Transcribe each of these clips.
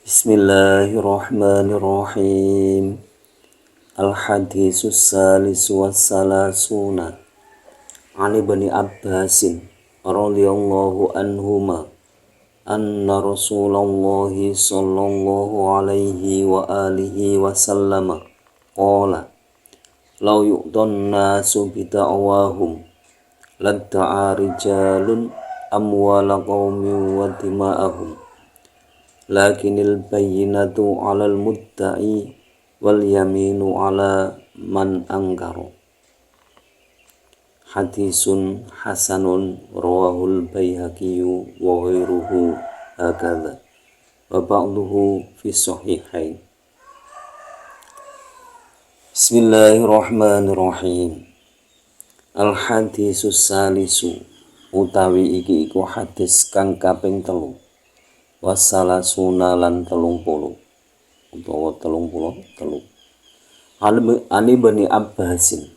Bismillahirrahmanirrahim. Al-hadisus salis wassalasuna an ibni Abbasin radhiyallahu anhuma anna Rasulullahi sallallahu alaihi wa alihi wasallam qala law yu'dun nasu bida'wahum ladda'a rijalun amwala qaumin wa dima'ahum lakinil bayyinatu 'alal mudda'i wal yaminu 'ala man angkara. Hadisun hasanun rawahul Baihaqi wa ghairuhu hakadha wa ba'duhu fi sahihain. Bismillahirrahmanirrahim. Al hadisus salisu utawi iki iku hadis kang kaping 3 wassalasuna lan 30 utawa 33 Ali Bani Abbasin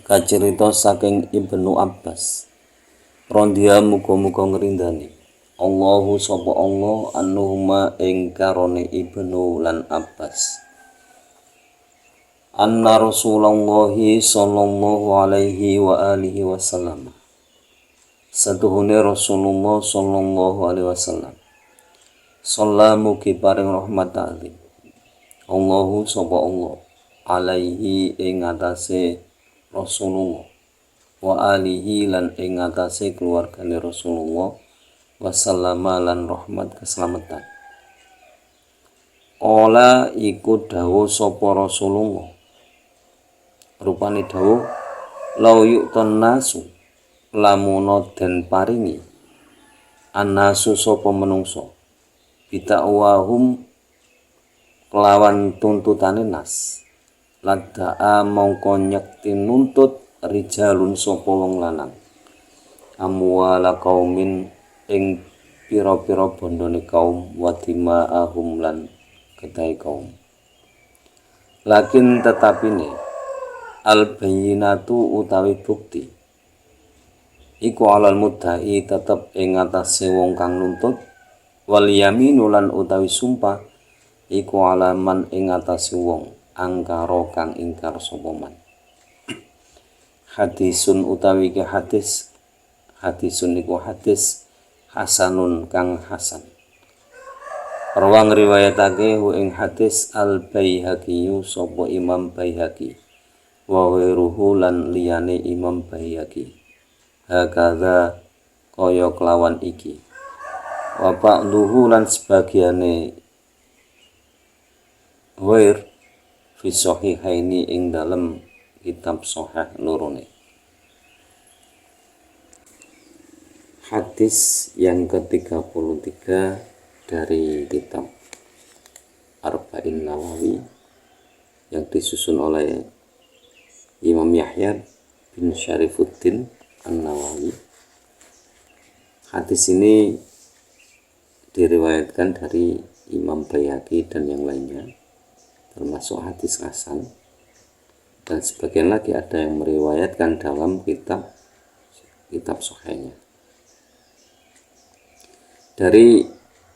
kacerita saking Ibnu Abbas rondia muga-muga ngrindani Allahu sapa Allah anuhuma ing karone Ibnu lan Abbas anna Rasulullah sallallahu alaihi wa alihi wasallam Satuhune Rasulullah sallallahu alaihi wasallam sallamu ki paring rahmat ta'ala Allahu sapa Allah alaihi ing atase Rasulullah wa alihi lan ing atase keluargane Rasulullah wasallama lan rahmat keselamatan Ola iku dawuh sapa Rasulullah rupane dawuh lau yu'tan nasu lamuno den paringi anasu sapa menungso bida'wahum kelawan tuntutane nas ladda'a mongko nyekti nuntut rijalun sapa wong lanang amwala qaumin ing pira-pira bondone kaum wadima'ahum lan kedai kaum lakin tetapine al bayyinatu utawi bukti iku alal mudda'i tetep ing atase wong kang nuntut wal yaminu lan utawi sumpah iku alaman ing atase wong angkara kang ingkar sapa man hadisun utawi ke hadisun iku hadis hasanun kang hasan rawang riwayatake ing hadis al Baihaqi sapa Imam Baihaqi wa ghairuhu lan liyane Imam Baihaqi hakadha kaya kelawan iki wa ba'duhu lan sebagiane ghair fi sahihaini ing dalem kitab sahih lorone. Hadis yang ke-33 dari kitab Arba'in Nawawi yang disusun oleh Imam Yahya bin Syarifuddin An-Nawawi. Hadis ini diriwayatkan dari Imam Baihaqi dan yang lainnya, termasuk hadis hasan, dan sebagian lagi ada yang meriwayatkan dalam kitab sahihnya. Dari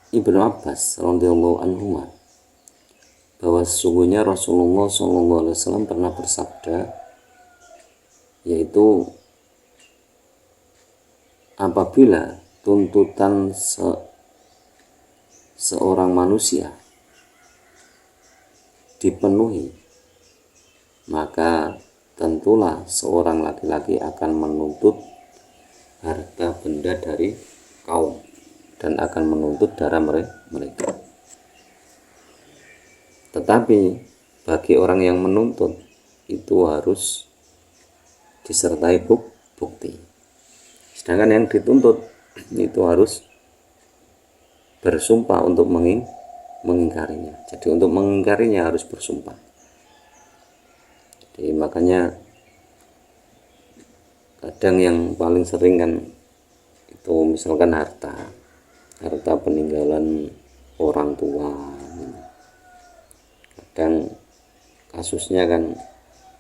Ibnu Abbas radhiyallahu anhu bahwa sesungguhnya Rasulullah SAW pernah bersabda, yaitu apabila tuntutan seorang manusia dipenuhi, maka tentulah seorang laki-laki akan menuntut harta benda dari kaum dan akan menuntut darah mereka. Tetapi bagi orang yang menuntut itu harus disertai bukti. Sedangkan yang dituntut itu harus bersumpah untuk mengingkarinya. Jadi untuk mengingkarinya harus bersumpah. Jadi makanya kadang yang paling sering kan itu misalkan harta peninggalan orang tua. Kadang kasusnya kan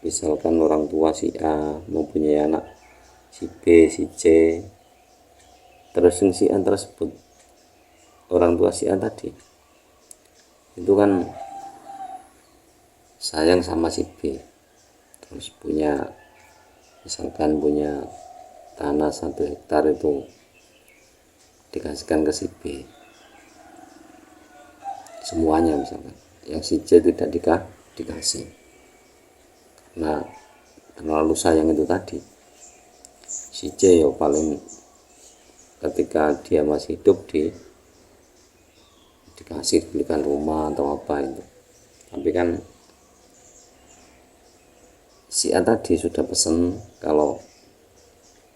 misalkan orang tua si A mempunyai anak si B, si C, terus si A tersebut orang tua si A tadi itu kan sayang sama si B, terus misalkan punya tanah 1 hektar itu dikasihkan ke si B semuanya, misalkan yang si C tidak dikasih. Nah, terlalu sayang itu tadi. Si C ya paling ketika dia masih hidup dikasih belikan rumah atau apa itu, tapi kan si A tadi sudah pesen kalau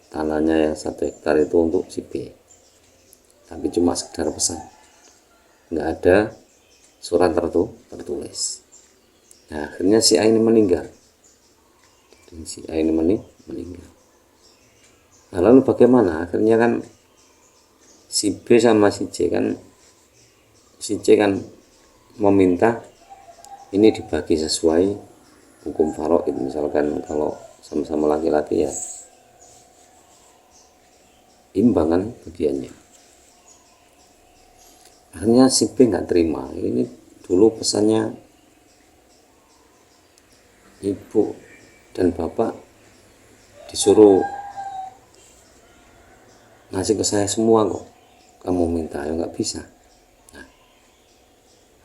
tanahnya yang 1 hektar itu untuk si B, tapi cuma sekedar pesan, nggak ada surat tertulis. Nah, akhirnya si A ini meninggal. Nah, lalu bagaimana? Akhirnya kan si B sama si C kan meminta ini dibagi sesuai hukum faraid. Misalkan kalau sama-sama laki-laki ya imbang kan bagiannya. Akhirnya si B nggak terima. Ini dulu pesannya ibu dan bapak disuruh ngasih ke saya semua kok, kamu minta ya nggak bisa. Nah,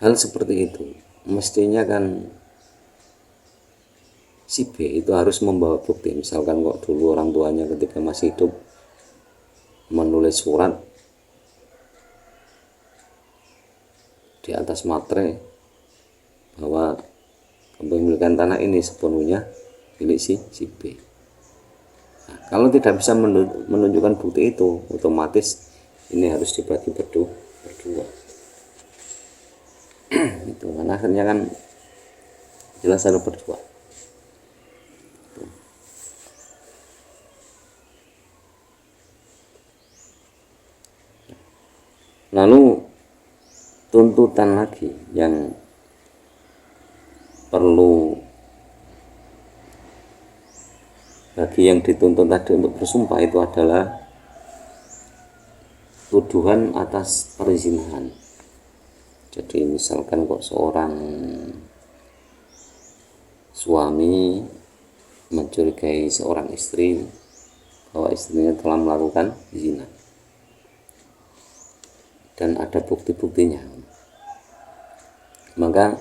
hal seperti itu mestinya kan si B itu harus membawa bukti. Misalkan kok dulu orang tuanya ketika masih hidup menulis surat di atas materai bahwa kepemilikan tanah ini sepenuhnya milik si B. Nah, kalau tidak bisa menunjukkan bukti itu, otomatis ini harus dibagi berdua. Itu karena akhirnya kan jelas harus berdua. Lalu tuntutan lagi yang perlu bagi yang dituntut tadi untuk bersumpah itu adalah tuduhan atas perzinahan. Jadi misalkan kok seorang suami mencurigai seorang istri bahwa istrinya telah melakukan zina dan ada bukti-buktinya, maka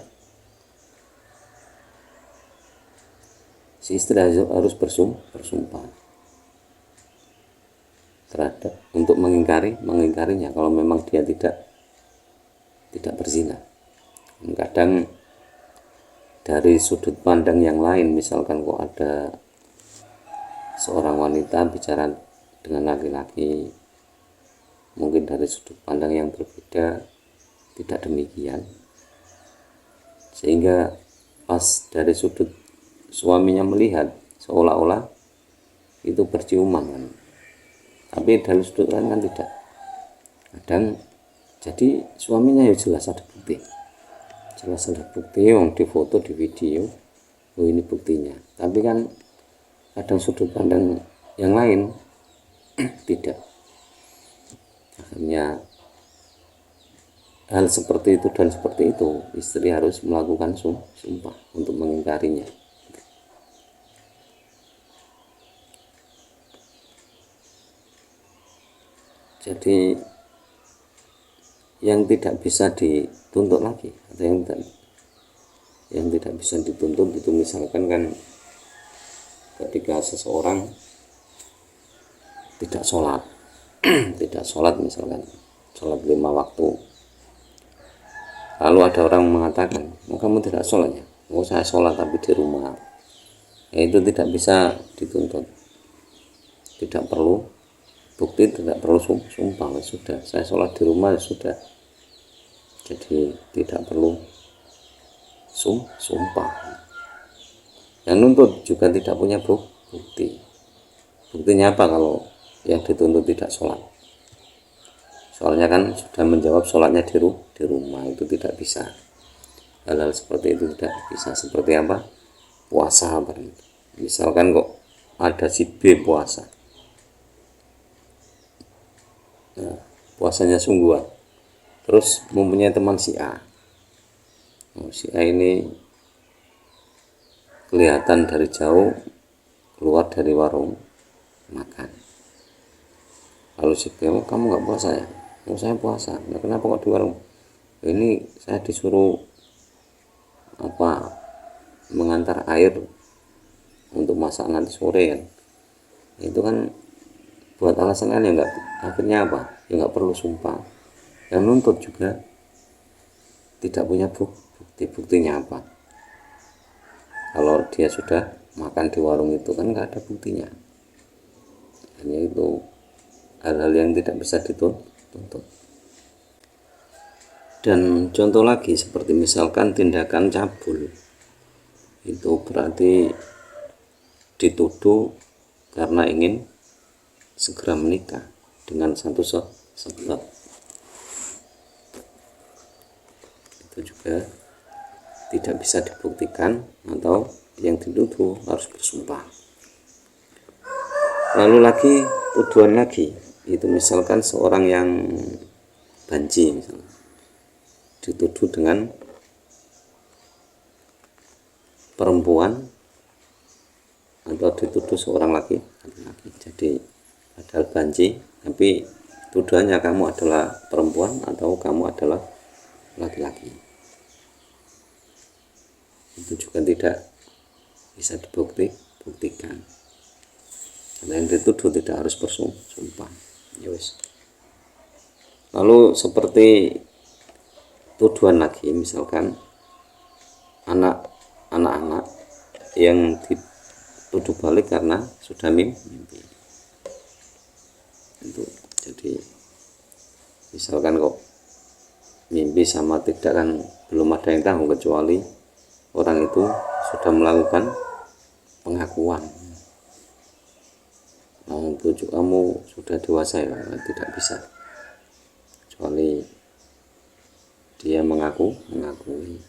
si istri harus bersumpah terhadap untuk mengingkarinya kalau memang dia tidak berzina. Kadang dari sudut pandang yang lain, misalkan kok ada seorang wanita bicara dengan laki-laki, mungkin dari sudut pandang yang berbeda tidak demikian, sehingga pas dari sudut suaminya melihat seolah-olah itu perciuman kan, tapi dari sudut lain kan tidak. Kadang jadi suaminya ya jelas ada bukti yang di foto, di video, oh ini buktinya, tapi kan kadang sudut pandang yang lain tidak. Akhirnya hal seperti itu dan seperti itu istri harus melakukan sumpah untuk mengingkarinya. Jadi yang tidak bisa dituntut lagi atau yang tidak bisa dituntut itu misalkan kan ketika seseorang tidak sholat misalkan sholat 5 waktu, lalu ada orang mengatakan, oh kamu tidak sholat ya, oh saya sholat tapi di rumah, ya itu tidak bisa dituntut, tidak perlu bukti, tidak perlu sumpah, sudah saya sholat di rumah sudah, jadi tidak perlu sumpah. Yang nuntut juga tidak punya bukti. Buktinya apa kalau yang dituntut tidak sholat? Soalnya kan sudah menjawab sholatnya di rumah, itu tidak bisa. Hal-hal seperti itu tidak bisa. Seperti apa? Puasa. Misalkan kok ada si B puasa, nah, puasanya sungguhan, terus mempunyai teman si A, Oh, si A ini kelihatan dari jauh keluar dari warung makan. Lalu si B, oh, kamu nggak puasa ya? Oh, saya puasa. Nah, kenapa kok di warung? Ini saya disuruh mengantar air untuk masak nanti sore kan. Itu kan buat alasan kan ya nggak, akhirnya ya nggak perlu sumpah. Yang nuntut juga tidak punya buktinya apa. Kalau dia sudah makan di warung itu kan nggak ada buktinya. Hanya itu hal-hal yang tidak bisa dituntut. Dan contoh lagi seperti misalkan tindakan cabul, itu berarti dituduh karena ingin segera menikah dengan satu sebab. Itu juga tidak bisa dibuktikan atau yang dituduh harus bersumpah. Lalu lagi tuduhan lagi, itu misalkan seorang yang banci misalnya, dituduh dengan perempuan atau dituduh seorang laki-laki. Jadi padahal banci, tapi tuduhannya kamu adalah perempuan atau kamu adalah laki-laki. Itu juga tidak bisa dibuktikan. Karena yang dituduh tidak harus bersumpah. Yes. Lalu seperti tuduhan lagi, misalkan anak-anak yang dituduh balik karena sudah mimpi. Itu jadi misalkan kok mimpi sama tidak kan belum ada yang tahu kecuali orang itu sudah melakukan pengakuan. Nah, itu kamu sudah dewasa ya, tidak bisa kecuali dia mengakui.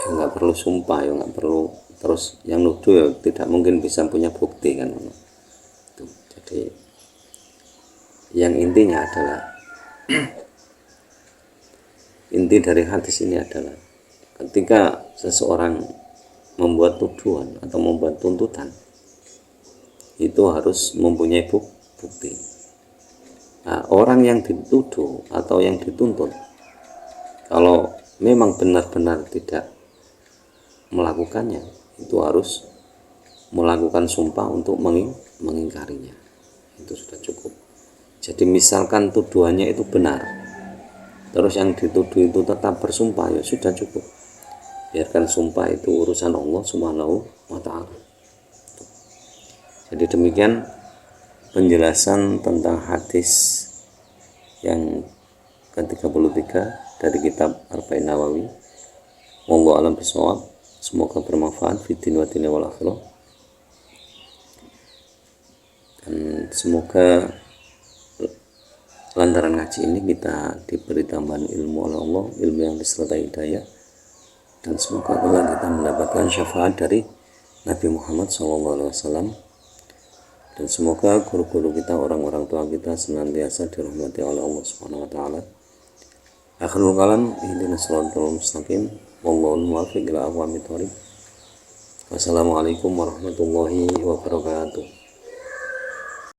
Ya nggak perlu sumpah, ya nggak perlu terus yang nuduh ya tidak mungkin bisa punya bukti kan. Itu. Jadi yang intinya adalah inti dari hadis ini adalah ketika seseorang membuat tuduhan atau membuat tuntutan, itu harus mempunyai bukti. Nah, orang yang dituduh atau yang dituntut, kalau memang benar-benar tidak melakukannya, itu harus melakukan sumpah untuk mengingkarinya. Itu sudah cukup. Jadi misalkan tuduhannya itu benar, terus yang dituduh itu tetap bersumpah, ya sudah cukup. Biarkan sumpah itu urusan Allah Subhanahu wa ta'ala. Jadi demikian penjelasan tentang hadis yang ke-33 dari kitab Arba'in Nawawi. Wallahu a'lam bishawab. Semoga bermanfaat fid din wa dunya wal akhirah. Dan semoga lantaran ngaji ini kita diberi tambahan ilmu oleh Allah, ilmu yang disertai hidayah, dan semoga Allah kita mendapatkan syafaat dari Nabi Muhammad SAW. Dan semoga guru-guru kita, orang-orang tua kita senantiasa dirahmati oleh Allah Subhanahu wa taala. Akhirul kalam, ihdinas shiratal mustaqim, wallahul muwaffiq ila aqwamit thoriq. Wassalamualaikum warahmatullahi wabarakatuh.